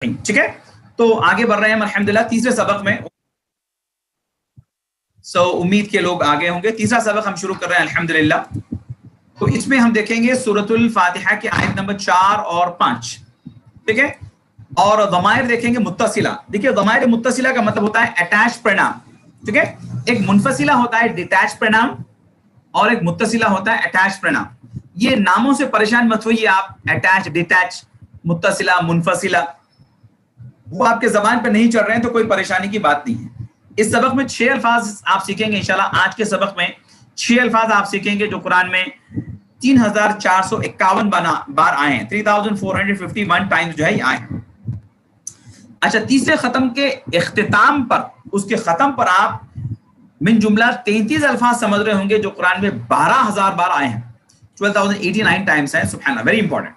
ٹھیک ہے، تو آگے بڑھ رہے ہیں ہم الحمدللہ تیسرے سبق میں. امید کے لوگ آگے ہوں گے. تیسرا سبق ہم شروع کر رہے ہیں الحمدللہ. تو اس میں ہم دیکھیں گے سورۃ الفاتحہ کے آیت نمبر 4 اور 5. ٹھیک ہے، اور ضمائر دیکھیں گے متصلہ. دیکھیے ضمائر متصلہ کا مطلب ہوتا ہے اٹیچ پرنام. ٹھیک ہے، ایک منفصلہ ہوتا ہے ڈیٹیچ پرنام اور ایک متصلہ ہوتا ہے اٹیچ پرنام. یہ ناموں سے پریشان مت ہوئیے آپ، اٹیچ ڈیٹیچ متصلہ منفصلہ وہ آپ کے زبان پہ نہیں چل رہے ہیں تو کوئی پریشانی کی بات نہیں ہے. اس سبق میں 6 الفاظ آپ سیکھیں گے انشاءاللہ. آج کے سبق میں 6 الفاظ آپ سیکھیں گے جو قرآن میں 3451 بار آئے ہیں. 3451 ٹائمز جو ہے یہ آئے ہیں. اچھا، تیسرے ختم کے اختتام پر، اس کے ختم پر آپ من جملہ 33 الفاظ سمجھ رہے ہوں گے جو قرآن میں 12000 بار آئے ہیں. 1289 ٹائمز ہیں. سبحان اللہ، ویری امپورٹنٹ.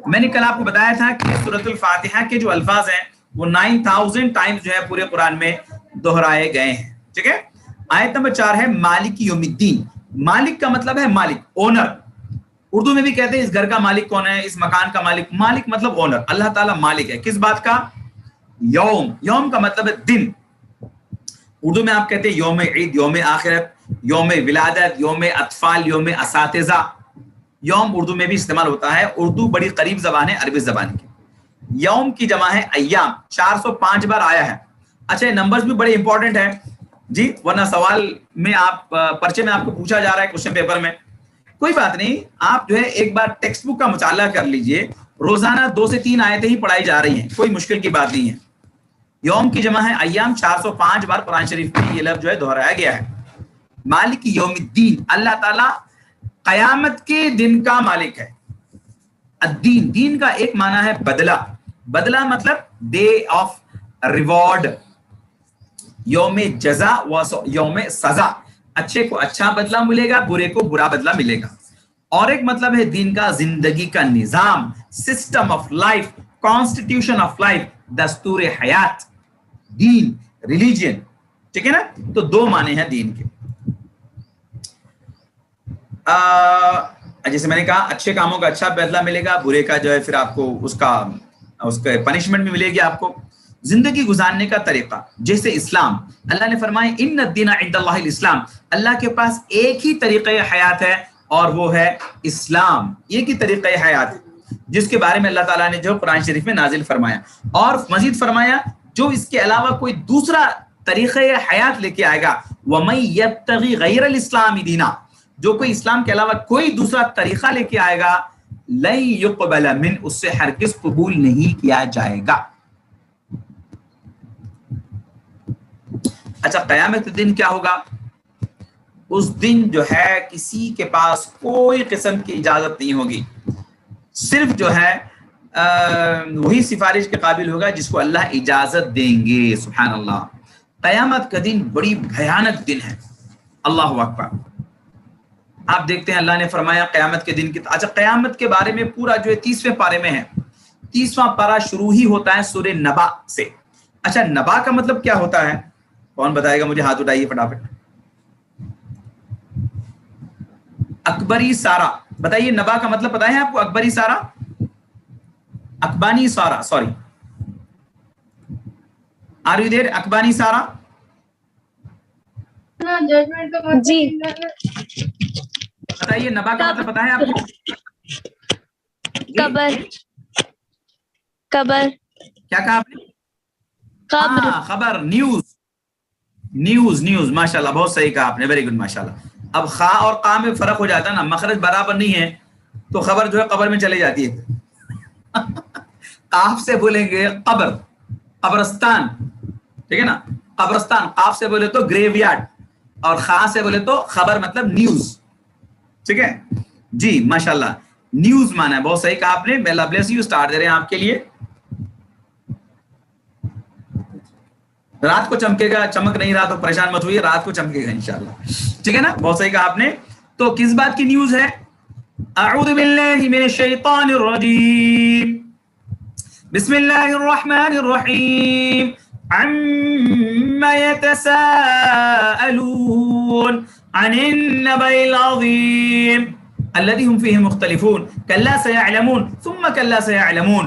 میں نے کل آپ کو بتایا تھا کہ سورۃ الفاتحہ کے جو الفاظ ہیں وہ 9000 ٹائمز جو ہے پورے قرآن میں دہرائے گئے ہیں. ٹھیک ہے، آیت نمبر 4 ہے مالک یوم الدین. مالک کا مطلب ہے مالک، اونر. اردو میں بھی کہتے ہیں اس گھر کا مالک کون ہے، اس مکان کا مالک. مالک مطلب اونر. اللہ تعالیٰ مالک ہے. کس بات کا؟ یوم. یوم کا مطلب ہے دن. اردو میں آپ کہتے ہیں یوم عید، یوم آخرت، یوم ولادت، یوم اطفال، یوم اساتذہ. یوم اردو میں بھی استعمال ہوتا ہے. اردو بڑی قریب زبان ہے عربی زبان کی. یوم کی جمع ہے ایام. 405 بار آیا ہے. اچھا، یہ نمبرز بھی بڑے امپورٹنٹ ہیں جی، ورنہ سوال میں آپ پرچے میں آپ کو پوچھا جا رہا ہے کوشچن پیپر میں. کوئی بات نہیں، آپ جو ہے ایک بار ٹیکسٹ بک کا مطالعہ کر لیجئے. روزانہ 2 سے 3 آیتیں ہی پڑھائی جا رہی ہیں، کوئی مشکل کی بات نہیں ہے. یوم کی جمع ہے ایام. 405 بار قرآن شریف میں یہ لفظ جو ہے دہرایا گیا ہے. مالک یوم الدین، اللہ تعالیٰ قیامت کے دن کا مالک ہے. الدین، دین کا ایک معنی ہے بدلہ. بدلہ مطلب ڈے آف ریوارڈ، یوم جزا و یوم سزا. اچھے کو اچھا بدلہ ملے گا، برے کو برا بدلہ ملے گا. اور ایک مطلب ہے دین کا زندگی کا نظام، system of life, constitution of life, دستور حیات. دین، ریلیجن. ٹھیک ہے نا، تو 2 معنی ہیں دین کے. جیسے میں نے کہا اچھے کاموں کا اچھا بدلہ ملے گا، برے کا جو ہے پھر آپ کو اس کا پنشمنٹ بھی ملے گی آپ کو. زندگی گزارنے کا طریقہ، جیسے اسلام. اللہ نے فرمایا ان الدین عند اللہ الاسلام. اللہ کے پاس ایک ہی طریقہ حیات ہے اور وہ ہے اسلام. ایک ہی طریقہ حیات ہے جس کے بارے میں اللہ تعالیٰ نے جو قرآن شریف میں نازل فرمایا. اور مزید فرمایا جو اس کے علاوہ کوئی دوسرا طریقہ حیات لے کے آئے گا، وَمَن يَبْتَغِ غَيْرَ الْإِسْلَامِ دِينًا، جو کوئی اسلام کے علاوہ کوئی دوسرا طریقہ لے کے آئے گا، لَن يُقْبَلَ مِنْ، اس سے ہرگز قبول نہیں کیا جائے گا. اچھا، قیامت دن کیا ہوگا؟ اس دن جو ہے کسی کے پاس کوئی قسم کی اجازت نہیں ہوگی. صرف جو ہے وہی سفارش کے قابل ہوگا جس کو اللہ اجازت دیں گے. سبحان اللہ. قیامت کا دن بڑی بھیانک دن ہے. اللہ اکبر. آپ دیکھتے ہیں اللہ نے فرمایا قیامت کے دن کی. اچھا، قیامت کے بارے میں پورا جو ہے 30ویں پارے میں ہے. 30واں پارہ شروع ہی ہوتا ہے سورہ نبا سے. اچھا، نبا کا مطلب کیا ہوتا ہے؟ کون بتائے گا مجھے؟ ہاتھ اٹھائیے فٹافٹ. اکبری سارا بتائیے، نبا کا مطلب پتہ ہے آپ کو؟ اکبری سارا، اکبانی سارا، سوری، آر یو دیر؟ اکبانی سارا جی بتائیے، نبا کا مطلب پتہ ہے آپ کو؟ قبر. قبر کیا کہا آپ نے؟ قبر. خبر، نیوز. News, news. ماشاءاللہ، بہت صحیح کہا آپ نے، ویری گڈ، ماشاءاللہ. اب خا اور قا میں فرق ہو جاتا ہے نا، مخرج برابر نہیں ہے تو خبر جو ہے قبر میں چلی جاتی ہے. قاف سے بولیں گے قبر، قبرستان. ٹھیک ہے نا، قبرستان. قاف سے بولے تو گریو یارڈ، اور خا سے بولے تو خبر مطلب نیوز. ٹھیک ہے جی، ماشاءاللہ. نیوز مانا ہے، بہت صحیح کہا آپ نے. میں اللہ بلیس یو. اسٹارٹ دے رہے ہیں آپ کے لیے. رات کو چمکے گا، چمک نہیں رہا تو پریشان مت ہوئیے، رات کو چمکے گا انشاءاللہ. ٹھیک ہے نا، بہت صحیح کہا آپ نے. تو کس بات کی نیوز ہے؟ اعوذ باللہ من الشیطان الرجیم، بسم اللہ الرحمن الرحیم. عما يتساءلون عن النبأ العظیم الذي هم فيه مختلفون كلا سيعلمون ثم كلا سيعلمون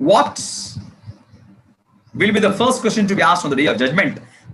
What will be the first question to be asked on the day of judgment?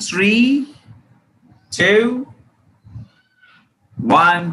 3 2 1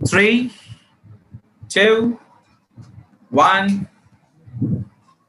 3 2 1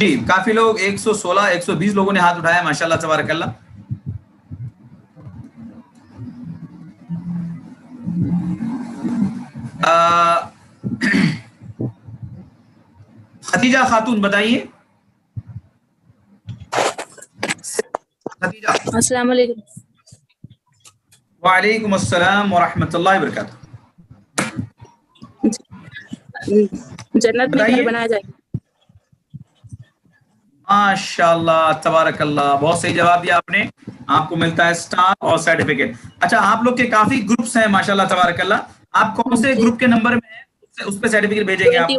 جی کافی لوگ 116 120 لوگوں نے ہاتھ اٹھایا ماشاءاللہ تبارک اللہ. خدیجہ خاتون بتائیے. خدیجہ. السلام علیکم. وعلیکم السلام ورحمۃ اللہ وبرکاتہ. جنت میں گھر بنایا جائے. ماشاء اللہ تبارک اللہ, بہت صحیح جواب دیا آپ نے. آپ کو ملتا ہے اسٹار اور سرٹیفکیٹ. اچھا آپ لوگ کے کافی گروپس ہیں ماشاء اللہ تبارک اللہ. آپ کون سے گروپ کے نمبر میں ہیں اس پہ سرٹیفکیٹ بھیجیں گے آپ کو؟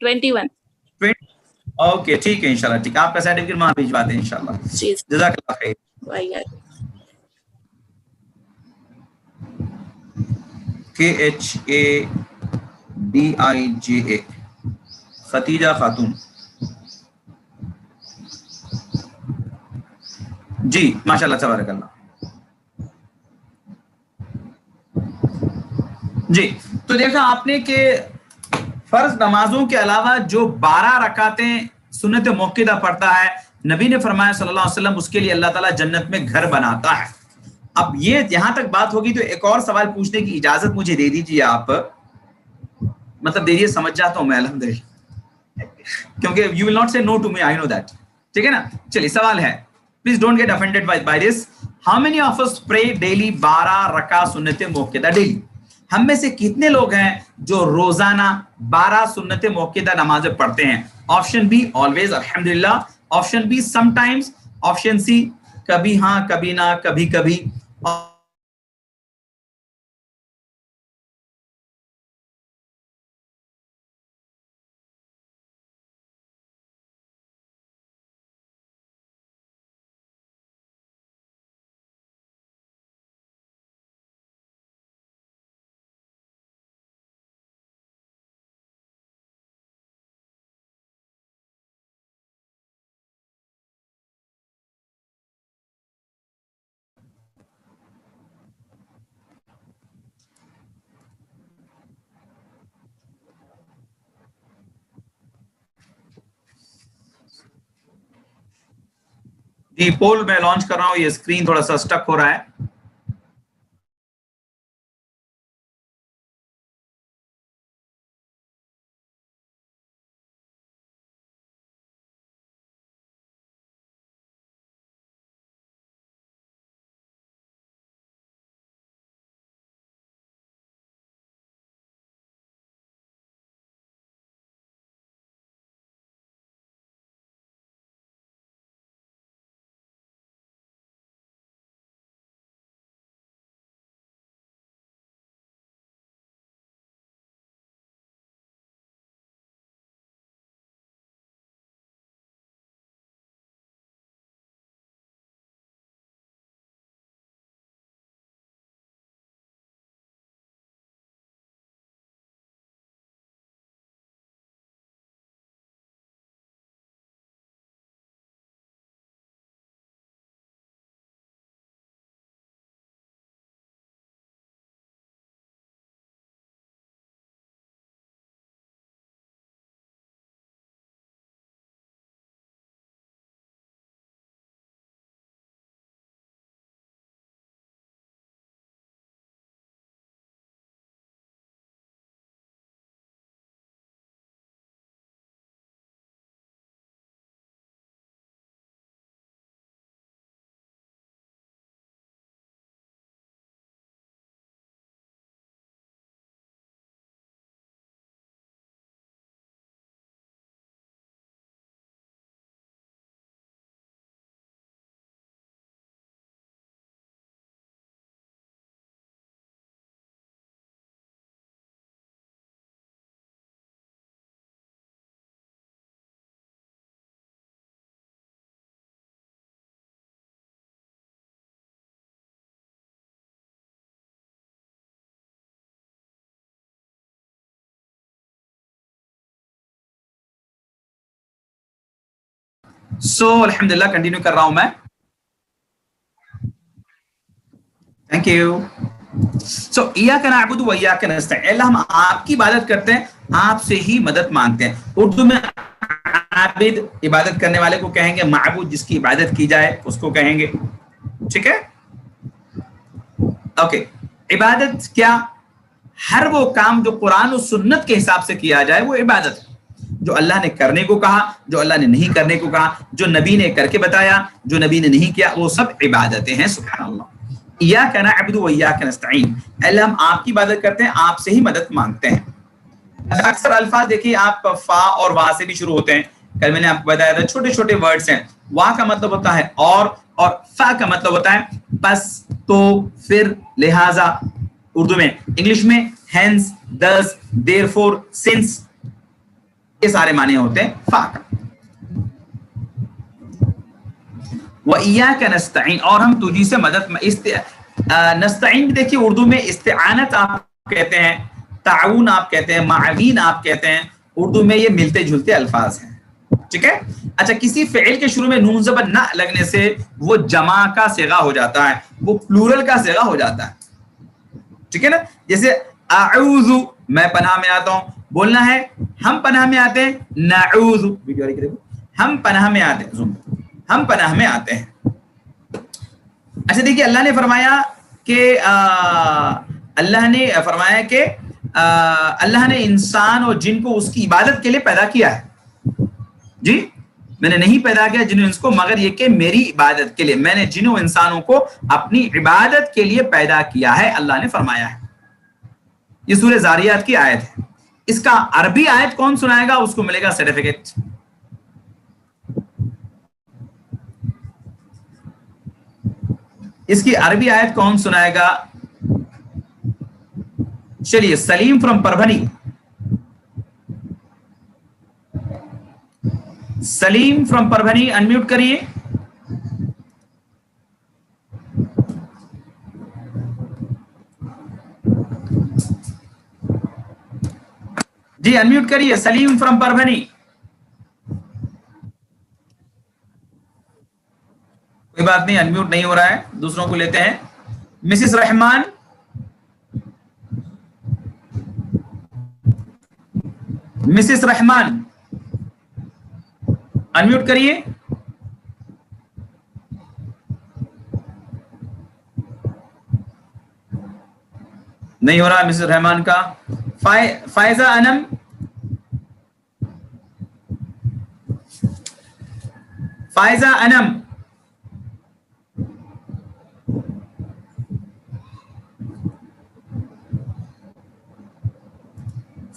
21. اوکے ٹھیک ہے انشاءاللہ. ٹھیک ہے آپ کا سرٹیفکیٹ وہاں بھیجوا دیں انشاءاللہ. جزاک اللہ خیر. KHADIJA خدیجہ خاتون. جی ماشاء اللہ تبارک اللہ. جی تو دیکھا آپ نے کہ فرض نمازوں کے علاوہ جو 12 رکعتیں سنت موقدہ پڑھتا ہے, نبی نے فرمایا صلی اللہ علیہ وسلم اس کے لیے اللہ تعالیٰ جنت میں گھر بناتا ہے. اب یہ یہاں تک بات ہوگی تو ایک اور سوال پوچھنے کی اجازت مجھے دے دیجیے آپ, مطلب دیجیے, سمجھ جاتا ہوں میں الحمدللہ, کیونکہ یو ول ناٹ سے نو to me, I know that. ٹھیک ہے نا. چلیے سوال ہے, please don't get offended by this. How many of us pray daily 12 رکعت سنت موقدہ ڈیلی؟ ہم میں سے کتنے لوگ ہیں جو روزانہ 12 سنت موقدہ نمازیں پڑھتے ہیں؟ آپشن بی آلویز الحمدللہ, option B sometimes, option C کبھی ہاں کبھی نہ کبھی کبھی, جی پول میں لانچ کر رہا ہوں, یہ اسکرین تھوڑا سا سٹک ہو رہا ہے. سو الحمدللہ کنٹینیو کر رہا ہوں میں. Thank you. سو ایاک نعبد و ایاک نستعین، اللہ ہم آپ کی عبادت کرتے ہیں، آپ سے ہی مدد مانگتے ہیں. اردو میں عابد عبادت کرنے والے کو کہیں گے، معبود جس کی عبادت کی جائے اس کو کہیں گے. ٹھیک ہے، اوکے. عبادت کیا؟ ہر وہ کام جو قرآن و سنت کے حساب سے کیا جائے وہ عبادت ہے. جو اللہ نے کرنے کو کہا، جو اللہ نے نہیں کرنے کو کہا، جو نبی نے کر کے بتایا، جو نبی نے نہیں کیا، وہ سب عبادتیں ہیں. سبحان اللہ. ایاک نعبد و ایاک نستعین، اللہ ہم آپ کی عبادت کرتے ہیں، آپ سے ہی مدد مانگتے ہیں. اکثر الفاظ دیکھیے آپ فا اور وا سے بھی شروع ہوتے ہیں. کل میں نے آپ کو بتایا تھا چھوٹے چھوٹے ورڈز ہیں. وا کا مطلب ہوتا ہے اور فا کا مطلب ہوتا ہے بس، تو، پھر، لہذا. اردو میں، انگلش میں ہینس، دس، دیر فور، سنس، یہ سارے معنی ہوتے ہیں فا کا. وَإِيَّاكَ نَسْتَعِينُ، اور ہم تجھی سے مدد. نستعین دیکھیے اردو میں استعانت آپ کہتے ہیں، تعاون آپ کہتے ہیں، معاون آپ کہتے ہیں. اردو میں یہ ملتے جلتے الفاظ ہیں. ٹھیک ہے. اچھا، کسی فعل کے شروع میں نون زبر نہ لگنے سے وہ جمع کا صیغہ ہو جاتا ہے، وہ پلورل کا صیغہ ہو جاتا ہے. ٹھیک ہے نا. جیسے اعوذ، میں پناہ میں آتا ہوں، بولنا ہے ہم پناہ میں آتے ہیں، نعوذ، ہم پناہ میں آتے ہیں، ہم پناہ میں آتے ہیں. اچھا دیکھیے اللہ نے فرمایا کہ اللہ نے انسان اور جن کو اس کی عبادت کے لیے پیدا کیا ہے. جی، میں نے نہیں پیدا کیا جن انس کو مگر یہ کہ میری عبادت کے لیے. میں نے جنوں انسانوں کو اپنی عبادت کے لیے پیدا کیا ہے، اللہ نے فرمایا ہے. یہ سورہ زاریات کی آیت ہے. اس کا عربی آیت کون سنائے گا اس کو ملے گا سرٹیفکیٹ. اس کی عربی آیت کون سنائے گا؟ چلیے، Salim from Parbhani. Salim from Parbhani unmute کریے. جی انمیوٹ کریے، سلیم فرام پربھنی. کوئی بات نہیں، انمیوٹ نہیں ہو رہا ہے، دوسروں کو لیتے ہیں. مسز رحمان، مسز رحمان انمیوٹ کریے. نہیں ہو رہا مسز رحمان کا. فائزہ انم، فائزہ انم،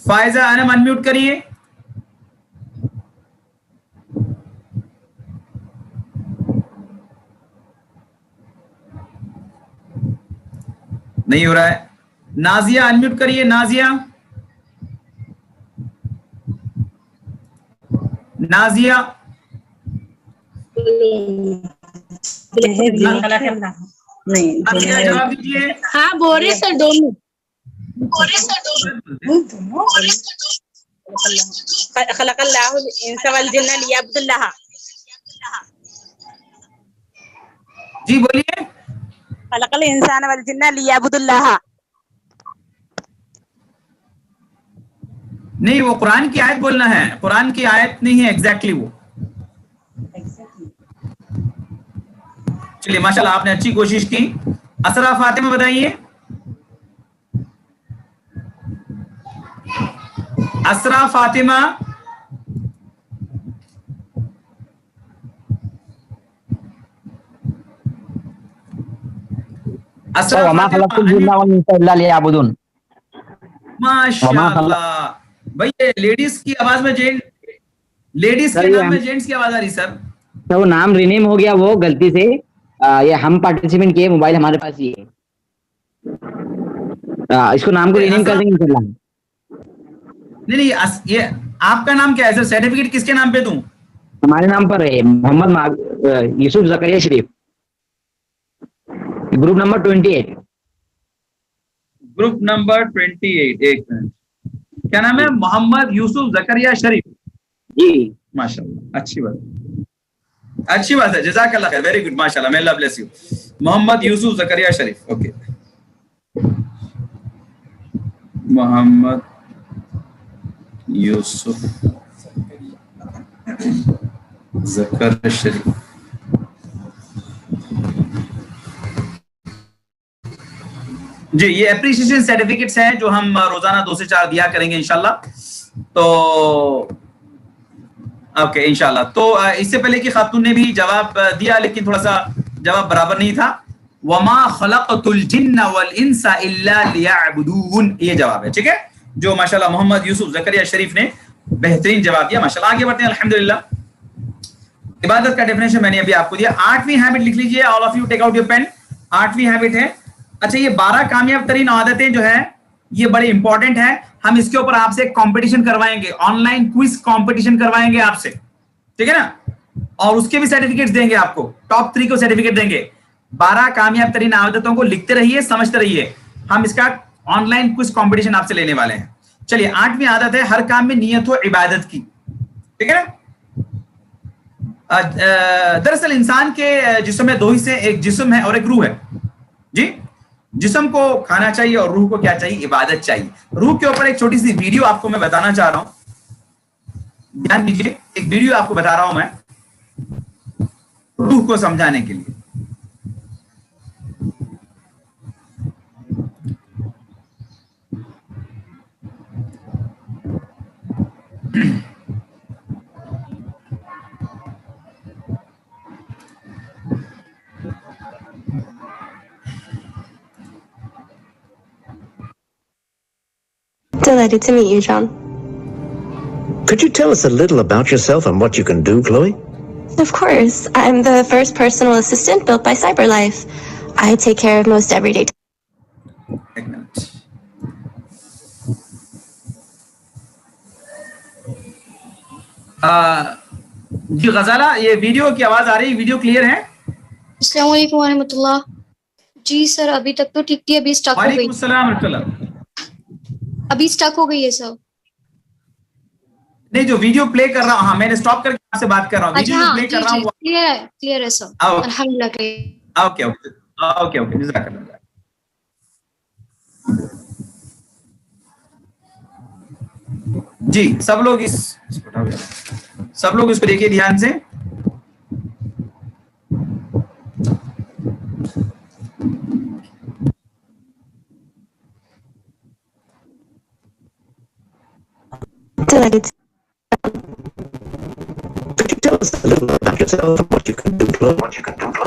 فائزہ انم انمیوٹ کریے. نہیں ہو رہا ہے. نازیہ انمیوٹ کریے. نازیہ، نازیہ جواب دیجیے. ہاں بورے سر دونوں. خلق اللہ الانس والجن لیعبدوا اللہ. جی بولیے. خلق الانسان والجن لیعبدوا اللہ. نہیں، وہ قرآن کی آیت بولنا ہے، قرآن کی آیت نہیں ہے ایگزیکٹلی وہ. چلیے ماشاءاللہ آپ نے اچھی کوشش کی. اسرا فاطمہ بتائیے. اسرا فاطمہ، ماشاءاللہ. بھائی لیڈیز کی آواز میں لیڈیز کے نام میں جینٹس کی آواز آ رہی سر. وہ نام رینیم ہو گیا وہ غلطی سے. یہ ہم پارٹیسپینٹ کیے، موبائل ہمارے پاس ہی ہے. اس کو نام کو رینیم کر دیں گے انشاءاللہ. نہیں، یہ آپ کا نام کیا ہے سر؟ سرٹیفکیٹ کس کے نام پہ دوں؟ ہمارے نام پر ہے، محمد یوسف زکریا شریف، گروپ نمبر 28. Group number 28. ایک منٹ، کیا نام ہے؟ محمد یوسف زکریا شریف. جی ماشاءاللہ، اچھی بات، اچھی بات ہے. جزاک اللہ خیر، ویری گڈ، ماشاءاللہ. may Allah bless you. Muhammad Yusuf Zakariya Sharif. Okay Muhammad Yusuf Zakar Sharif. جی یہ اپریشیشن سرٹیفکیٹس ہیں جو ہم روزانہ 2 سے 4 دیا کریں گے انشاءاللہ. تو اوکے انشاءاللہ. تو اس سے پہلے کی خاتون نے بھی جواب دیا لیکن تھوڑا سا جواب برابر نہیں تھا. وما خلقت الجن والانس الا ليعبدون یہ جواب ہے. ٹھیک ہے, جو ماشاءاللہ محمد یوسف زکریا شریف نے بہترین جواب دیا ماشاءاللہ. آگے بڑھتے ہیں الحمدللہ. عبادت کا ڈیفینیشن میں نے ابھی آپ کو دیا. 8ویں ہیبٹ لکھ لیجئے, all of you take out your pen. 8ویں ہیبٹ ہے, اچھا یہ 12 کامیاب ترین عادتیں جو ہیں یہ بڑے امپورٹنٹ ہیں. ہم اس کے اوپر آپ سے کمپٹیشن کروائیں گے, آن لائن کوئز کمپٹیشن کروائیں گے آپ سے, ٹھیک ہے نا, اور اس کے بھی سرٹیفکیٹ دیں گے آپ کو, ٹاپ 3 کو سرٹیفکیٹ دیں گے. 12 کامیاب ترین عادتوں کو لکھتے رہیے, سمجھتے رہیے. ہم اس کا آن لائن کوئز کمپٹیشن آپ سے لینے والے ہیں. چلیے 8ویں عادت ہے ہر کام میں نیت ہو عبادت کی, ٹھیک ہے نا. دراصل انسان کے جسم میں 2 حصے, ایک جسم ہے اور ایک روح ہے. جی جسم کو کھانا چاہیے اور روح کو کیا چاہیے, عبادت چاہیے. روح کے اوپر ایک چھوٹی سی ویڈیو آپ کو میں بتانا چاہ رہا ہوں, دھیان دیجیے. ایک ویڈیو آپ کو بتا رہا ہوں میں روح کو سمجھانے کے لیے. Delighted to meet you, John. Could you tell us a little about yourself and what you can do, Chloe? Of course. I'm the first personal assistant built by CyberLife. I take care of most everyday ایک minute. جی غزالہ یہ video کی آواز آ رہی ہے, video clear ہے؟ السلام علیکم ورحمۃ اللہ. جی سر ابھی تک تو ٹھیک تھی, ابھی اسٹک ہو گئی. وعلیکم السلام ورحمۃ اللہ. ابھی اسٹک ہو گئی ہے سر. نہیں جو ویڈیو پلے کر رہا ہوں, ہاں میں نے اسٹاپ کر کے آپ سے بات کر رہا ہوں. اچھا ویڈیو ہاں پلے کر رہا ہوں. کلیئر ہے سر الحمدللہ clear. Okay okay okay okay جزاک اللہ. جی سب لوگ اس کو دیکھیے دھیان سے. Delighted. Could you tell us a little about yourself and what you can do, Chloe?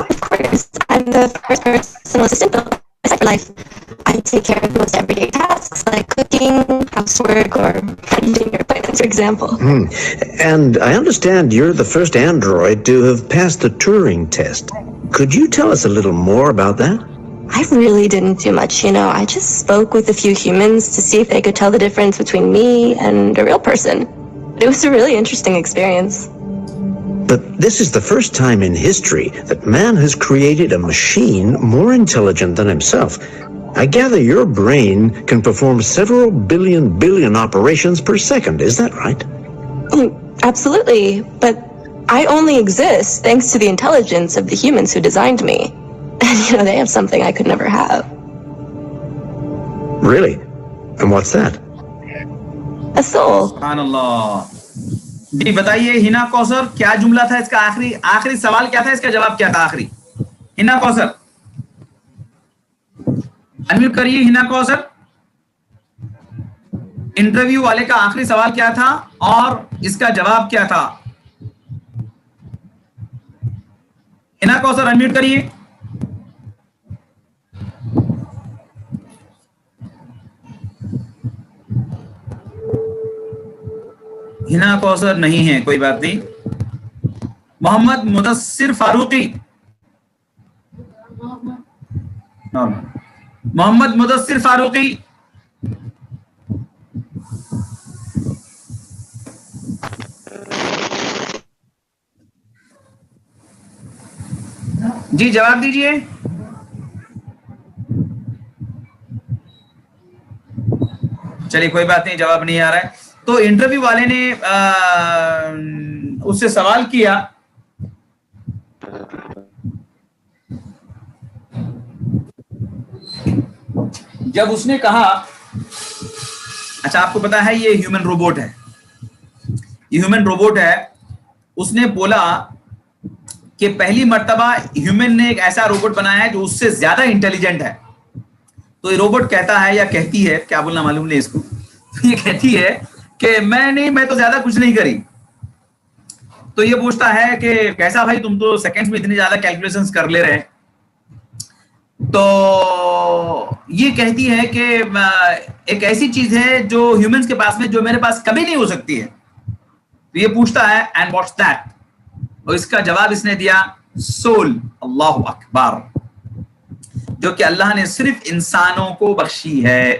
Of course. I'm the first personal assistant built by CyberLife. I take care of most everyday tasks like cooking, housework, or managing your appointments, for example. And I understand you're the first android to have passed the Turing test. Could you tell us a little more about that? I really didn't do much, you know. I just spoke with a few humans to see if they could tell the difference between me and a real person. It was a really interesting experience. But this is the first time in history that man has created a machine more intelligent than himself. I gather your brain can perform several billion operations per second. Is that right? Absolutely. But I only exist thanks to the intelligence of the humans who designed me. And, you know, they have something I could never have. Really? And what's that? A soul. سبحان اللہ. جی بتائیے ہنا کوثر کیا جملہ تھا اس کا, آخری سوال کیا تھا, اس کا جواب کیا تھا آخری؟ ہنا کوثر انمیوٹ کریے. ہنا کوثر انٹرویو والے کا آخری سوال کیا تھا اور اس کا جواب کیا تھا؟ ہنا کوثر انمیوٹ کریے. ہنا کوثر نہیں ہے, کوئی بات نہیں. محمد مدثر فاروقی, محمد مدثر فاروقی. جی جواب دیجئے. چلیے کوئی بات نہیں, جواب نہیں آ رہا ہے. تو انٹرویو والے نے اس سے سوال کیا جب اس نے کہا اچھا آپ کو پتا ہے یہ ہیومن روبوٹ ہے, یہ ہیومن روبوٹ ہے. اس نے بولا کہ پہلی مرتبہ ہیومن نے ایک ایسا روبوٹ بنایا ہے جو اس سے زیادہ انٹیلیجنٹ ہے. تو یہ روبوٹ کہتا ہے یا کہتی ہے, کیا بولنا معلوم نہیں اس کو, یہ کہتی ہے کہ میں تو زیادہ کچھ نہیں کری. تو یہ پوچھتا ہے کہ کیسا بھائی, تم تو سیکنڈز میں اتنی زیادہ کیلکولیشنز کر لے رہے. تو یہ کہتی ہے کہ ایک ایسی چیز ہے جو ہیومنز کے پاس میں, جو میرے پاس کبھی نہیں ہو سکتی ہے. تو یہ پوچھتا ہے اینڈ واٹس دیٹ, اور اس کا جواب اس نے دیا سول. اللہ اکبر, جو کہ اللہ نے صرف انسانوں کو بخشی ہے.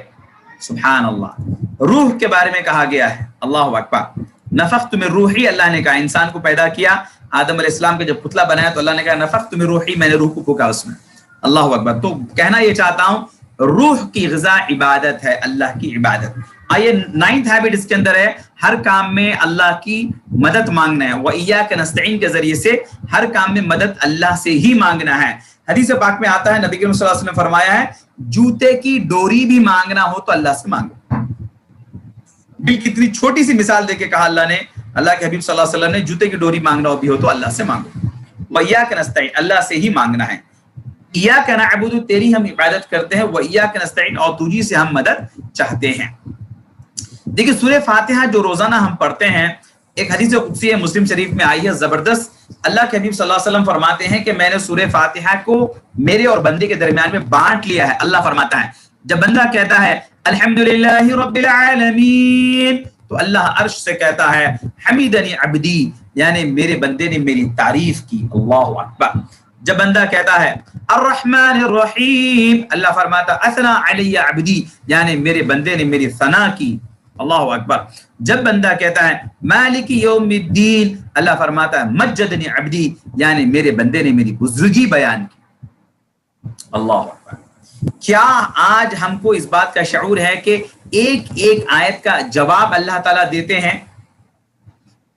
سبحان اللہ. روح کے بارے میں کہا گیا ہے. اللہ اکبر. نفخت من روحی, اللہ نے کہا انسان کو پیدا کیا, آدم علیہ السلام کا جب پتلا بنایا تو اللہ نے کہا نفخت من روحی, میں نے روح کو پھونکا اس میں. اللہ اکبر. تو کہنا یہ چاہتا ہوں روح کی غذا عبادت ہے, اللہ کی عبادت. آئیے 9th ہیبٹ اس کے اندر ہے, ہر کام میں اللہ کی مدد مانگنا ہے. وَإِيَّاكَ نَسْتَعِينُ کے ذریعے سے ہر کام میں مدد اللہ سے ہی مانگنا ہے. حدیث پاک میں آتا ہے, نبی کریم صلی اللہ علیہ وسلم نے فرمایا ہے جوتے کی ڈوری بھی مانگنا ہو تو اللہ سے مانگو. دل کی اتنی چھوٹی سی مثال دے کے کہا اللہ نے, اللہ کے حبیب صلی اللہ علیہ وسلم نے, جوتے کی ڈوری مانگنا ہو بھی ہو تو اللہ سے مانگو. وَإِيَّاكَ نَسْتَعِينُ, اللہ سے ہی مانگنا ہے. إِيَّاكَ نَعْبُدُ, تیری ہم عبادت کرتے ہیں. وَإِيَّاكَ نَسْتَعِينُ, اور تجھی سے ہم مدد چاہتے ہیں. دیکھیں سورہ فاتحہ جو روزانہ ہم پڑھتے ہیں, ایک حدیث قدسی ہے مسلم شریف میں آئی ہے زبردست. اللہ کے حبیب صلی اللہ علیہ وسلم فرماتے ہیں کہ میں نے سورہ فاتحہ کو میرے اور بندے کے درمیان میں بانٹ لیا ہے. اللہ فرماتا ہے جب بندہ کہتا ہے الحمدللہ رب العالمین, تو اللہ عرش سے کہتا ہے حمیدنی عبدی, یعنی میرے بندے نے میری تعریف کی. اللہ اکبر. جب بندہ کہتا ہے الرحمن الرحیم, اللہ فرماتا اثنا علی عبدی, یعنی میرے بندے نے میری ثنا کی. اللہ اکبر. جب بندہ کہتا ہے مالک یوم الدین, اللہ فرماتا ہے مجدنی عبدی, یعنی میرے بندے نے میری بزرگی بیان کی. اللہ اکبر. کیا آج ہم کو اس بات کا شعور ہے کہ ایک ایک آیت کا جواب اللہ تعالیٰ دیتے ہیں؟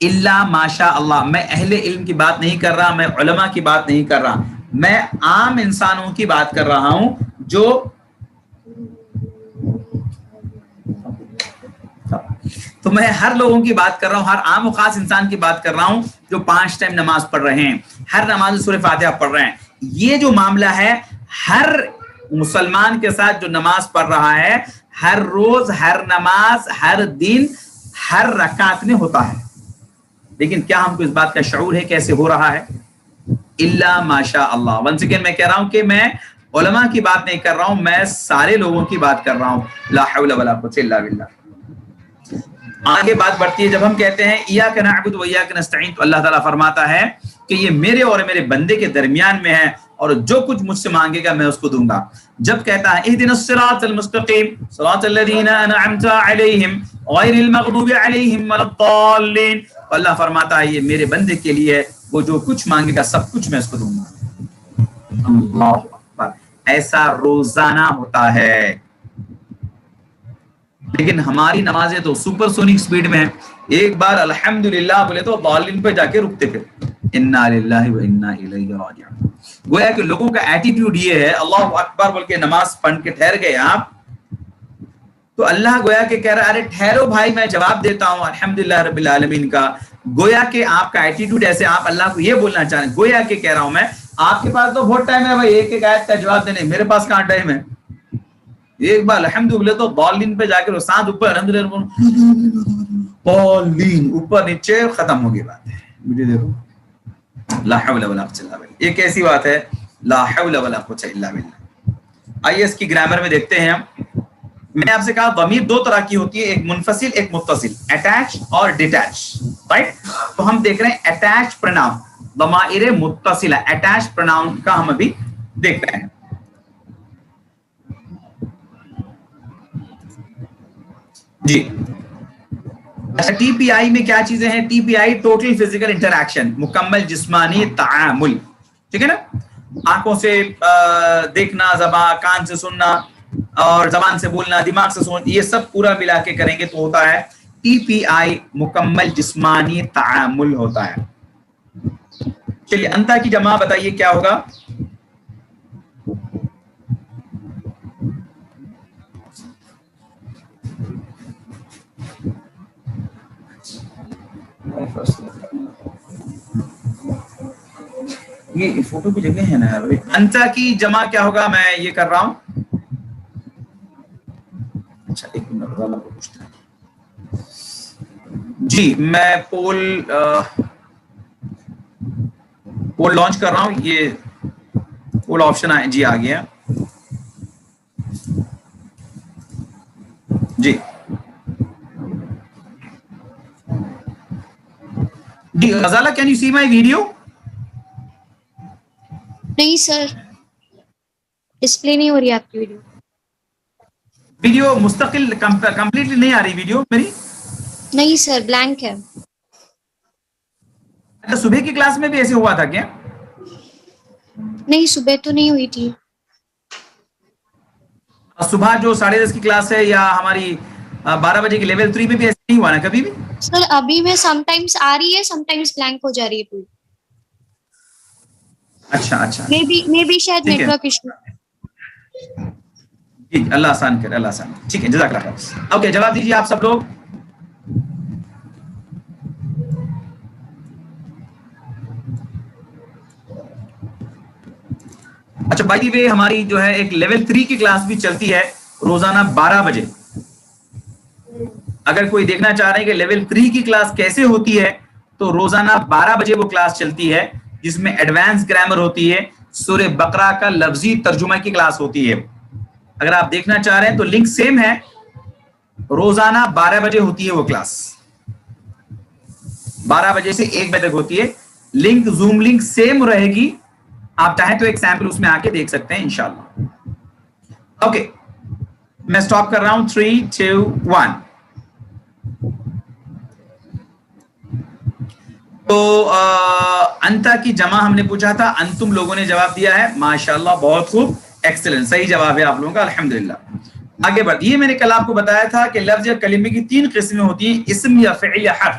الا ماشاء اللہ. میں اہل علم کی بات نہیں کر رہا, میں علماء کی بات نہیں کر رہا, میں عام انسانوں کی بات کر رہا ہوں جو تو میں ہر لوگوں کی بات کر رہا ہوں, ہر عام و خاص انسان کی بات کر رہا ہوں جو 5 ٹائم نماز پڑھ رہے ہیں, ہر نماز سورہ فاتحہ پڑھ رہے ہیں. یہ جو معاملہ ہے ہر مسلمان کے ساتھ جو نماز پڑھ رہا ہے, ہر روز, ہر نماز, ہر دن, ہر رکعت میں ہوتا ہے. لیکن کیا ہم کو اس بات کا شعور ہے کیسے ہو رہا ہے؟ الا ماشاء اللہ. ونس اگین میں کہہ رہا ہوں کہ میں علماء کی بات نہیں کر رہا ہوں, میں سارے لوگوں کی بات کر رہا ہوں. لا حول ولا قوت الا باللہ. آگے بات بڑھتی ہے. جب ہم کہتے ہیں ایاک نعبد و ایاک نستعین, تو اللہ تعالیٰ فرماتا ہے کہ یہ میرے اور میرے بندے کے درمیان میں ہے, اور جو کچھ مجھ سے مانگے گا میں اس کو دوں گا. جب کہتا ہے اہدنا الصراط المستقیم صراط الذین انعمت علیہم غیر المغضوب علیہم ولا الضالین, اللہ فرماتا ہے یہ میرے بندے کے لیے, وہ جو کچھ مانگے گا سب کچھ میں اس کو دوں گا. اللہ اکبر. ایسا روزانہ ہوتا ہے. لیکن ہماری نمازیں تو سپر سونک سپیڈ میں ہیں. ایک بار الحمدللہ بولے تو ضالین پہ جا کے رکتے پھر انا للہ و انا الیہ راجعون. گویا کہ لوگوں کا ایٹیٹیوڈ یہ ہے, اللہ اکبر بول کے نماز پڑھ کے ٹھہر گئے آپ, تو اللہ گویا کہ کہہ رہا ارے ٹھہرو بھائی میں جواب دیتا ہوں الحمدللہ رب العالمین کا. گویا کہ آپ کا ایٹیٹیوڈ ایسے, آپ اللہ کو یہ بولنا چاہ رہے ہیں, گویا کہ کہہ رہا ہوں میں آپ کے پاس تو بہت ٹائم ہے بھائی ایک ایک آیت کا جواب دینے, میرے پاس کہاں ٹائم ہے. ایک بار الحمدللہ تو ضالین پہ جا کے ساتھ اوپر الحمدللہ ضالین اوپر نیچے ختم ہو گئی بات ہے. مجھے دیکھو لا حول ولا قوت الا باللہ. یہ کیسی بات ہے لا حول ولا قوت الا باللہ. آئیے اس کی گرامر میں دیکھتے ہیں ہم. میں نے آپ سے کہا ضمیر 2 طرح کی ہوتی ہے, ایک منفصل ایک متصل, اٹیچ اور ڈیٹیچ, رائٹ. تو ہم دیکھ رہے ہیں اٹیچ پروناؤن, ضمائر متصلہ, اٹیچ پروناؤن کا ہم ابھی دیکھ رہے ہیں. جی اچھا, ٹی پی آئی میں کیا چیزیں ہیں؟ ٹی پی آئی ٹوٹل فزیکل انٹریکشن, مکمل جسمانی تعامل, ٹھیک ہے نا. آنکھوں سے دیکھنا, زبان کان سے سننا, اور زبان سے بولنا, دماغ سے سوچنا, یہ سب پورا ملا کے کریں گے تو ہوتا ہے ٹی پی آئی, مکمل جسمانی تعامل ہوتا ہے. چلیے انتا کی جمع بتائیے کیا ہوگا؟ یہ فوٹو کی جگہ ہے نا یار. انتا کی جمع کیا ہوگا, میں یہ کر رہا ہوں. اچھا ایک منٹ والا کو پوچھتا ہے جی. میں پول لانچ کر رہا ہوں. یہ پول آپشن آئے جی, آ گیا جی. جی Ghazala, can you see my video? نہیں سر, ڈسپلے نہیں ہو رہی آپ کی ویڈیو. ویڈیو مستقل کمپلیٹلی نہیں آ رہی ویڈیو میری؟ نہیں سر, بلینک ہے. اچھا صبح کی کلاس میں بھی ایسے ہوا تھا کیا؟ نہیں صبح تو نہیں ہوئی تھی. صبح جو 10:30 کی کلاس ہے یا ہماری 12 بجے کی لیول 3 میں بھی ایسے نہیں ہوا نا کبھی بھی؟ سر ابھی میں سم ٹائمس آ رہی ہے, سم ٹائمس بلینک ہو جا رہی ہے پوری. اچھا اچھا میں بھی شاید ٹھیک ہے نیٹ ورک ایشو. جی, اللہ آسان کرے, اللہ آسان کرے. ٹھیک ہے, جزاک اللہ خیر. اوکے, جواب دیجیے آپ سب لوگ. اچھا بائی دی وے, ہماری جو ہے ایک لیول 3 کی کلاس بھی چلتی ہے روزانہ 12 بجے. اگر کوئی دیکھنا چاہ رہے ہیں کہ لیول 3 کی کلاس کیسے ہوتی ہے تو روزانہ 12 بجے وہ کلاس چلتی ہے, جس میں ایڈوانس گرامر ہوتی ہے, سورہ بقرہ کا لفظی ترجمہ کی کلاس ہوتی ہے. اگر آپ دیکھنا چاہ رہے ہیں تو لنک سیم ہے, روزانہ 12 بجے ہوتی ہے وہ کلاس, 12 بجے سے 1 بجے تک ہوتی ہے. لنک زوم لنک سیم رہے گی, آپ چاہیں تو ایک سیمپل اس میں آ کے دیکھ سکتے ہیں انشاءاللہ. اوکے, میں سٹاپ کر رہا ہوں. 3 2 1. تو انتا کی جمع ہم نے پوچھا تھا, انتم لوگوں نے جواب دیا ہے, ماشاءاللہ بہت خوب, ایکسلنٹ, صحیح جواب ہے آپ لوگوں کا, الحمدللہ. آگے بڑھ, یہ میں نے کل آپ کو بتایا تھا کہ لفظ یا کلمے کی 3 قسمیں ہوتی ہیں, اسم یا فعل یا حرف.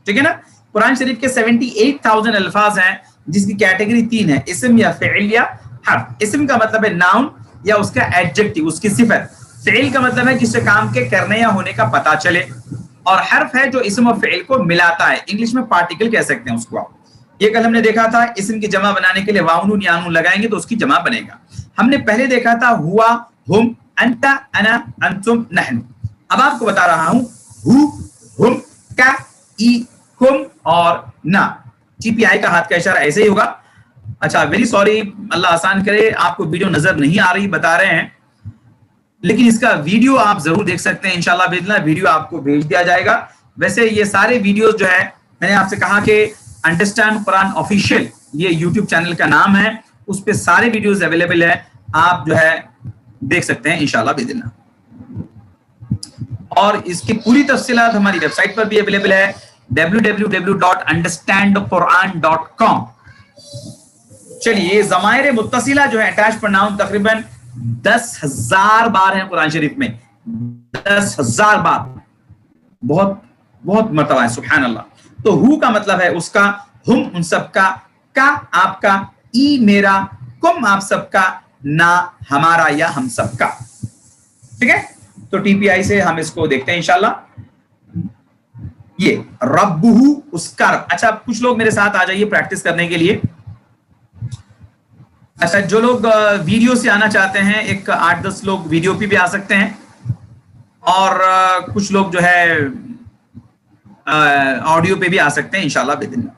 ٹھیک ہے نا. قرآن شریف کے 78,000 الفاظ ہیں جس کی کیٹیگری 3 ہے, اسم یا فعل یا حرف. اسم کا مطلب ہے ناؤن یا اس کا ایڈجیکٹو, اس کی صفت. فعل کا مطلب ہے کسی کام کے کرنے یا ہونے کا پتہ چلے, اور حرف ہے جو اسم اور فعل کو ملاتا ہے, انگلش میں پارٹیکل کہہ سکتے ہیں اس کو آپ. یہ کل ہم نے دیکھا تھا, اسم کی جمع بنانے کے لیے واؤن یا نون لگائیں گے تو اس کی جمع بنے گا. ہم نے پہلے دیکھا تھا ہوا, ہم, انت, انا, انتم, نحن. اب آپ کو بتا رہا ہوں ہو, ہم, کا, ای, کم اور نا. ٹی پی آئی کا ہاتھ کا اشارہ ایسے ہی ہوگا. اچھا ویری سوری, اللہ آسان کرے, آپ کو ویڈیو نظر نہیں آ رہی بتا رہے ہیں, لیکن اس کا ویڈیو آپ ضرور دیکھ سکتے ہیں انشاءاللہ باذن اللہ. ویڈیو آپ کو بھیج دیا جائے گا. ویسے یہ سارے ویڈیوز جو ہے, میں نے آپ سے کہا کہ انڈرسٹینڈ قرآن آفیشیل یہ یوٹیوب چینل کا نام ہے, اس پہ سارے ویڈیوز اویلیبل ہے, آپ جو ہے دیکھ سکتے ہیں انشاءاللہ باذن اللہ. اور اس کی پوری تفصیلات ہماری ویب سائٹ پر بھی اویلیبل ہے, www.understandquran.com. چلیے, ضمائر متصلہ جو ہے اٹیچ پرناؤن تقریباً 10,000 بار ہیں قرآن شریف میں, 10,000 بار, بہت بہت مرتبہ ہے, سبحان اللہ. تو ہو کا مطلب ہے اس کا, ہم ان سب کا آپ کا, ای میرا, کم آپ سب کا, نا ہمارا یا ہم سب کا. ٹھیک ہے, تو ٹی پی آئی سے ہم اس کو دیکھتے ہیں انشاءاللہ. یہ ربہ, اس کا رب. اچھا کچھ لوگ میرے ساتھ آ جائیے پریکٹس کرنے کے لیے. اچھا جو لوگ ویڈیو سے آنا چاہتے ہیں, ایک 8-10 لوگ ویڈیو پہ بھی آ سکتے ہیں, اور کچھ لوگ جو ہے آڈیو پہ بھی آ سکتے ہیں انشاءاللہ باذن اللہ.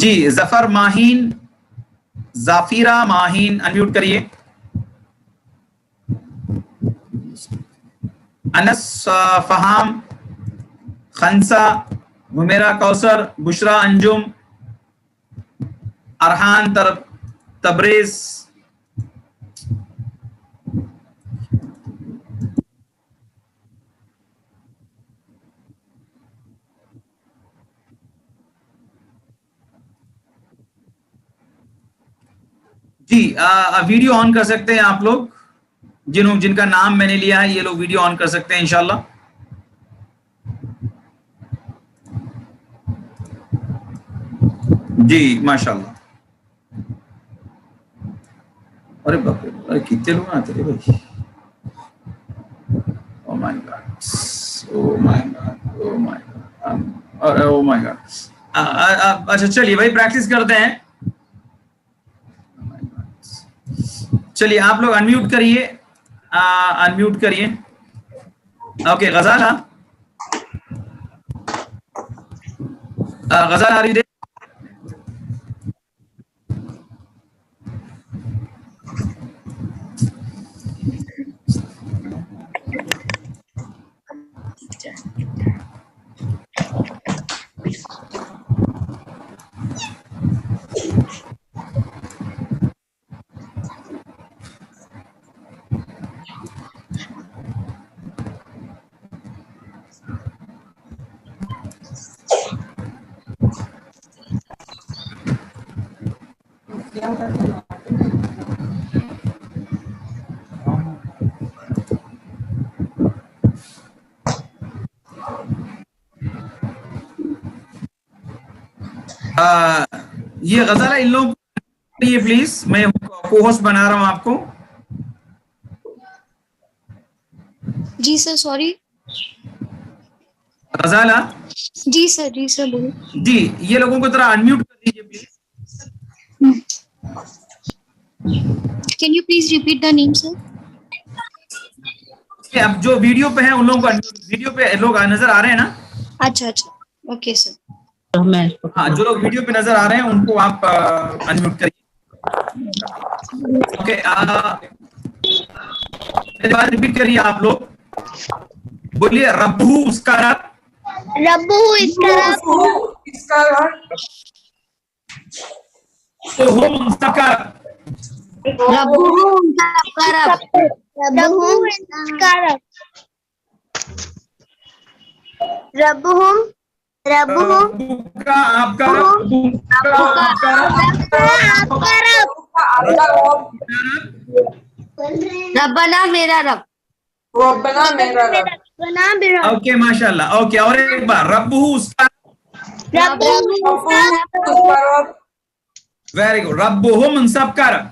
جی ظفر ماہین, ظافیرہ ماہین, انمیوٹ کریے. انس, فہام, خنسا, ہمیرا, کوثر, بشرا, انجم, ارحان, تبریز. جی ویڈیو آن کر سکتے ہیں آپ لوگ, جن کا نام میں نے لیا ہے یہ لوگ ویڈیو آن کر سکتے ہیں انشاءاللہ. جی ماشاءاللہ. ارے باپ رے کتنے لوگ آتے رے بھائی. او مائی گاڈ, او مائی گاڈ, او مائی گاڈ, او مائی گاڈ. اچھا چلیے بھائی پریکٹس کرتے ہیں. چلیے آپ لوگ انمیوٹ کریے, انمیوٹ کریے. اوکے غزالہ, غزال آ رہی ہے. یہ غزالہ ان لوگوں کو پلیز, میں کو ہوسٹ بنا رہا ہوں آپ کو. جی سر سوری. غزالہ جی سر بولو. جی یہ لوگوں کو ذرا انمیوٹ کر دیجیے please. Can you please repeat the name sir. اب جو ویڈیو پہ ہیں ان لوگوں کو, ویڈیو پہ لوگ نظر آ رہے ہیں نا. اچھا اوکے سر. ہاں جو لوگ ویڈیو پہ نظر آ رہے ہیں ان کو آپ انمیوٹ کریے. اوکے ریپیٹ کریے آپ لوگ, بولیے ربو اس کا رب, ربو اس کا رب, اس کا رب, ربو اس کا رب, ربو اس کا رب, ربو اس کا رب, ربہم, ربہم کا آپ کا رب, آپ کا رب, ربنا میرا رب, ربنا میرا رب. اوکے ماشاء اللہ. اوکے اور ایک بار ربو اس کا, ویری گڈ. ربہم ان سب کا رب,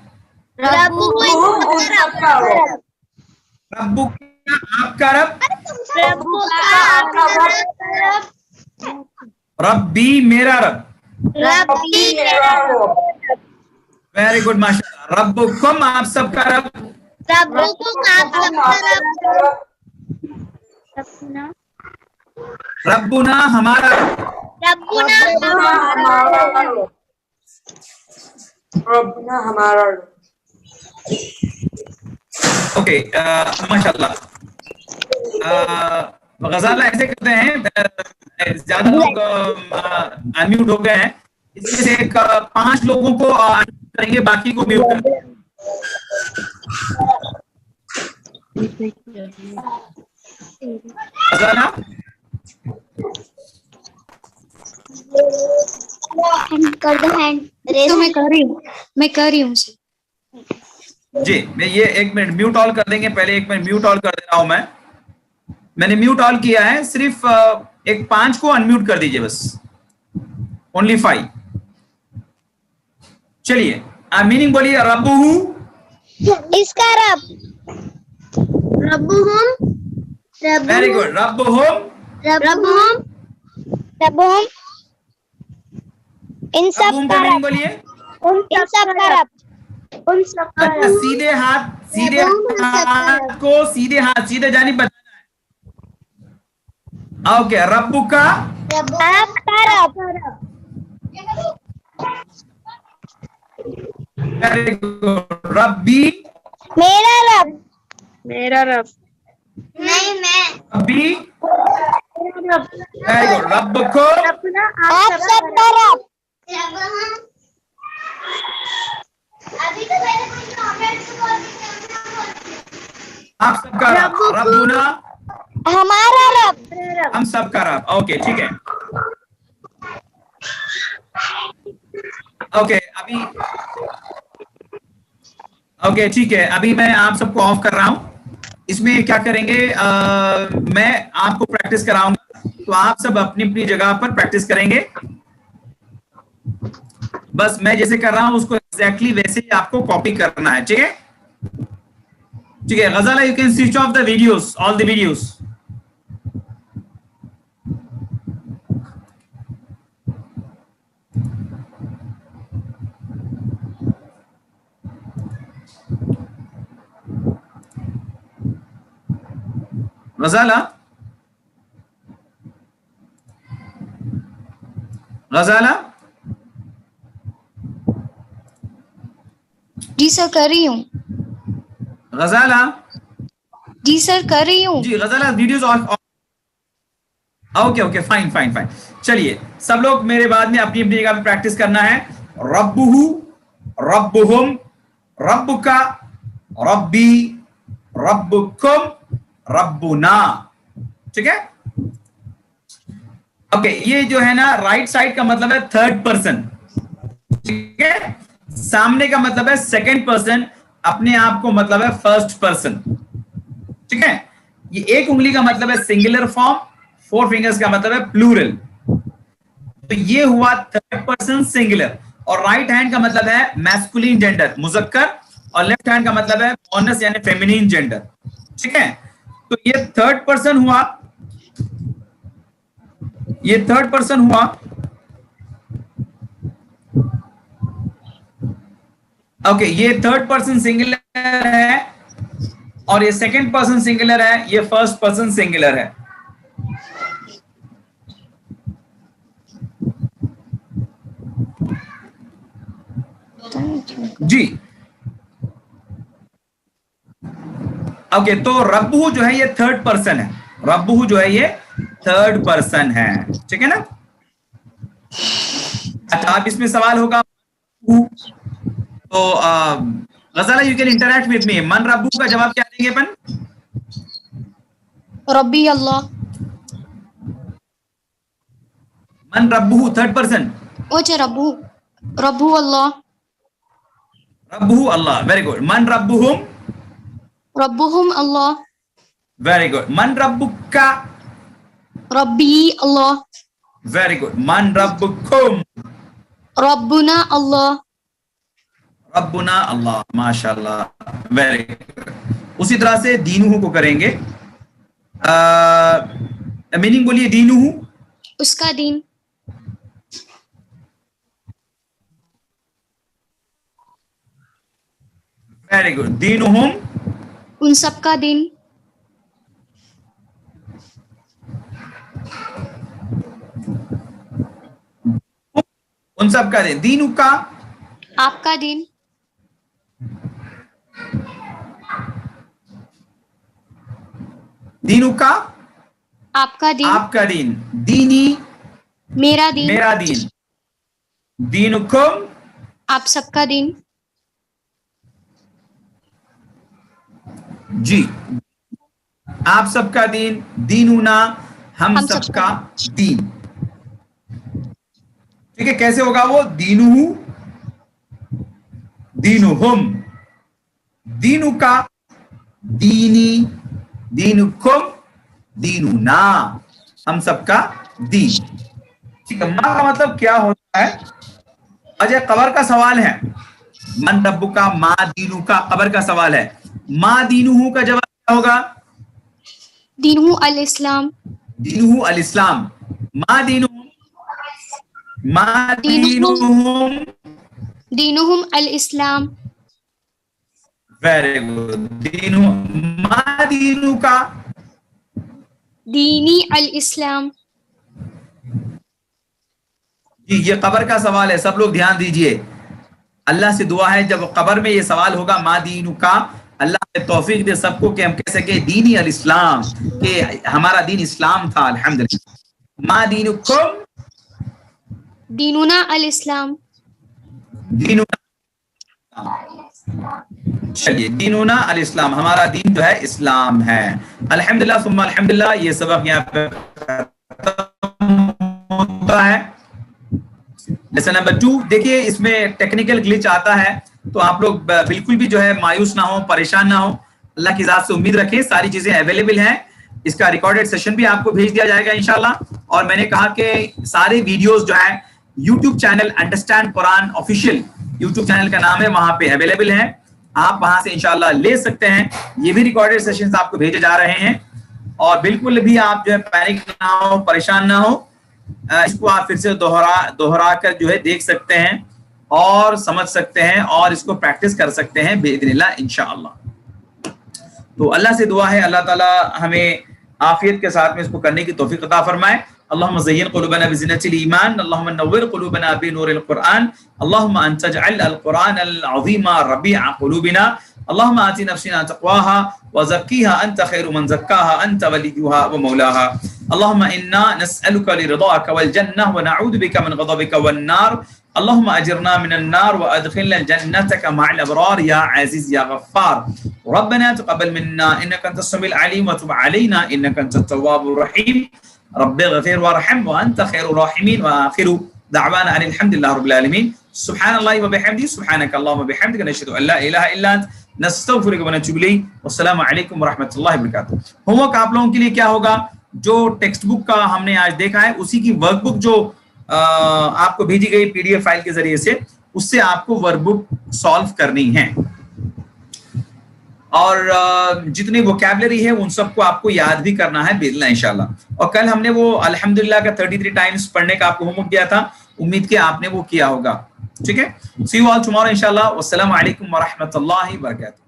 ربو کا آپ کا رب, ربی میرا رب, ویری گڈ ماشاء اللہ. ربکم آپ سب کا رب, ربنا ہمارا رب, ربنا ہمارا رب. اوکے ماشاء اللہ. غزالہ ایسے کرتے ہیں, زیادہ لوگ انمیوٹ ہو گئے ہیں, اس میں سے 5 لوگوں کو کریں گے, باقی کو میوٹ کر دیں. غزالہ تو میں کر رہی ہوں جی. میں یہ 1 منٹ میوٹ آل کر دیں گے. پہلے 1 منٹ میوٹ آل کر دے رہا ہوں. میں نے میوٹ آل کیا ہے, صرف 5 کو انمیوٹ کر دیجیے بس, اونلی 5. چلیے میننگ بولیے. ربہو اس کا رب, ربہم, ویری گڈ. ربہم, ربہم, ربہم ان سب ربہم کا کا میننگ رب, بولیے. ان سب کا رب, ان سب کا اچھا رب, سیدھے ہاتھ کو سیدھے ہاتھ, سیدھے جانب بتانا ہے. اوکے ربو کا آپ کا رب, ربی میرا رب, میرا رب, نہیں میں, ربی, ویری گڈ. رب کو آپ سب کا رب, آپ سب کا رب, ربنا ہمارا رب, ہم سب کا رب. اوکے ٹھیک ہے. اوکے ابھی اوکے ٹھیک ہے, ابھی میں آپ سب کو آف کر رہا ہوں. اس میں کیا کریں گے, میں آپ کو پریکٹس کراؤں گا, تو آپ سب اپنی اپنی جگہ پر پریکٹس کریں گے. بس میں جیسے کر رہا ہوں اس کو ایگزیکٹلی ویسے ہی آپ کو کاپی کرنا ہے. ٹھیک ہے ٹھیک ہے. Ghazala you can switch off the videos, all the videos. Ghazala Ghazala جی سر کر رہی ہوں. غزالہ جی سر کر رہی ہوں. جی Ghazala videos off. Okay okay fine fine fine. چلیے سب لوگ میرے بعد میں اپنی اپنی جگہ پہ پریکٹس کرنا ہے. ربہ, ربہم, ربکا, ربی, ربکم, ربنا. ٹھیک ہے اوکے. یہ جو ہے نا رائٹ سائڈ کا مطلب ہے تھرڈ پرسن. ٹھیک ہے, سامنے کا مطلب ہے سیکنڈ پرسن, اپنے آپ کو مطلب ہے فرسٹ پرسن. ٹھیک ہے. یہ ایک انگلی کا مطلب ہے سنگولر فارم, 4 فنگرز کا مطلب ہے پلورل. تو یہ ہوا تھرڈ پرسن سنگولر. اور رائٹ ہینڈ کا مطلب ہے میسکولین جینڈر, مذکر, اور لیفٹ ہینڈ کا مطلب ہے مؤنث یعنی فیمینین جینڈر. ٹھیک ہے. تو یہ تھرڈ پرسن ہوا, یہ تھرڈ پرسن ہوا. اوکے یہ تھرڈ پرسن سنگولر ہے, اور یہ سیکنڈ پرسن سنگولر ہے, یہ فرسٹ پرسن سنگولر ہے. جی اوکے. تو ربہ جو ہے یہ تھرڈ پرسن ہے, ربہ جو ہے یہ تھرڈ پرسن ہے. ٹھیک ہے نا. اچھا اب اس میں سوال ہوگا تو Ghazala you can interact with me. من ربہ کا جواب کیا دیں گے اپن؟ ربی اللہ. من ربہ تھرڈ پرسن. اچھا ربو, ربو اللہ. ربہ اللہ, ویری گڈ. من ربہم, ربہم اللہ. Very good. من ربکا, ربی اللہ. Very good. من ربکم, ربنا اللہ. ربنا اللہ. ماشاء اللہ, ویری گڈ. اسی طرح سے دینہ کو کریں گے. میننگ بولیے دینہ. اس کا دین. Very good. دینہم, ان سب کا دین. ان سب کا دین. دینہ کا, آپ کا دین. دینہ کا, آپ کا دین. آپ کا دین. دینی, میرا دین. میرا دین. دینکم, آپ سب کا دین. جی آپ سب کا دین. دیننا, ہم سب کا دین. ٹھیک ہے. کیسے ہوگا وہ؟ دینہ, دینہم, دینکا, دینی, دینکم, دیننا, ہم سب کا دین. ٹھیک ہے. ماں کا مطلب کیا ہوتا ہے؟ اجے قبر کا سوال ہے. من ربکا ما دینکا قبر کا سوال ہے. ما دینہ کا جواب کیا ہوگا؟ دینہ الاسلام. دینہ الاسلام. ما دینہم, ما دینہم, دینہم الاسلام. Very good. دینہ, ما دینہ کا, دینی الاسلام. جی یہ قبر کا سوال ہے, سب لوگ دھیان دیجئے. اللہ سے دعا ہے جب قبر میں یہ سوال ہوگا ما دینہ کا, اللہ نے توفیق دے سب کو کہ ہم کہہ سکے دینی الاسلام, کہ ہمارا دین اسلام تھا. الحمدللہ. ما دینکم, دیننا الاسلام. دیننا, چلیے دیننا الاسلام, ہمارا دین جو ہے اسلام ہے. الحمدللہ ثم الحمدللہ. یہ سبق یہاں پہ ختم ہوتا ہے. لیسن نمبر 2 دیکھیے اس میں ٹیکنیکل گلچ آتا ہے. تو آپ لوگ بالکل بھی جو ہے مایوس نہ ہو, پریشان نہ ہو, اللہ کی ذات سے امید رکھیں. ساری چیزیں اویلیبل ہیں, اس کا ریکارڈڈ سیشن بھی آپ کو بھیج دیا جائے گا انشاءاللہ. اور میں نے کہا کہ سارے ویڈیوز جو ہے یوٹیوب چینل انڈرسٹینڈ قرآن آفیشیل یوٹیوب چینل کا نام ہے, وہاں پہ اویلیبل ہیں, آپ وہاں سے انشاءاللہ لے سکتے ہیں. یہ بھی ریکارڈڈ سیشنز آپ کو بھیجے جا رہے ہیں, اور بالکل بھی آپ جو ہے پینک نہ ہو, پریشان نہ ہو. اس کو آپ پھر سے دوہرا کر جو ہے دیکھ سکتے ہیں اور سمجھ سکتے ہیں اور اس کو پریکٹس کر سکتے ہیں باذن اللہ انشاءاللہ. تو اللہ سے دعا ہے اللہ تعالی ہمیں عافیت کے ساتھ میں اس کو کرنے کی توفیق عطا فرمائے. اللهم زين قلوبنا بزينة الإيمان, اللهم نور قلوبنا بنور القرآن, اللهم أن تجعل القرآن العظيم ربيع قلوبنا, اللهم آت نفسنا تقواها وزكيها أنت خير من زكاها أنت وليها ومولاها. اللهم إنا نسألك لرضاك والجنة ونعوذ بك من غضبك والنار. اللهم أجرنا من النار وأدخلنا جنتك مع الأبرار يا عزيز يا غفار. ربنا تقبل منا إنك أنت السميع العليم وتب علينا إنك أنت التواب الرحيم. رب اغفر وارحم وانت خير الراحمين. واخر دعوانا ان الحمد لله رب العالمين. سبحان الله وبحمده, سبحانك اللهم وبحمدك, نشهد ان لا اله الا انت, نستغفرك ونتوب اليك. والسلام علیکم ورحمۃ اللہ وبرکاتہ. ہوم ورک آپ لوگوں کے لیے کیا ہوگا, جو ٹیکسٹ بک کا ہم نے آج دیکھا ہے اسی کی ورک بک جو آپ کو بھیجی گئی PDF فائل کے ذریعے سے, اس سے آپ کو ورک بک سالو کرنی ہے, اور جتنی ووکیبلری ہے ان سب کو آپ کو یاد بھی کرنا ہے باذن اللہ انشاءاللہ. اور کل ہم نے وہ الحمدللہ کا 33 ٹائمز پڑھنے کا آپ کو ہوم ورک دیا تھا, امید کہ آپ نے وہ کیا ہوگا. ٹھیک ہے, سی یو آل ٹمارو انشاءاللہ. والسلام علیکم ورحمۃ اللہ وبرکاتہ.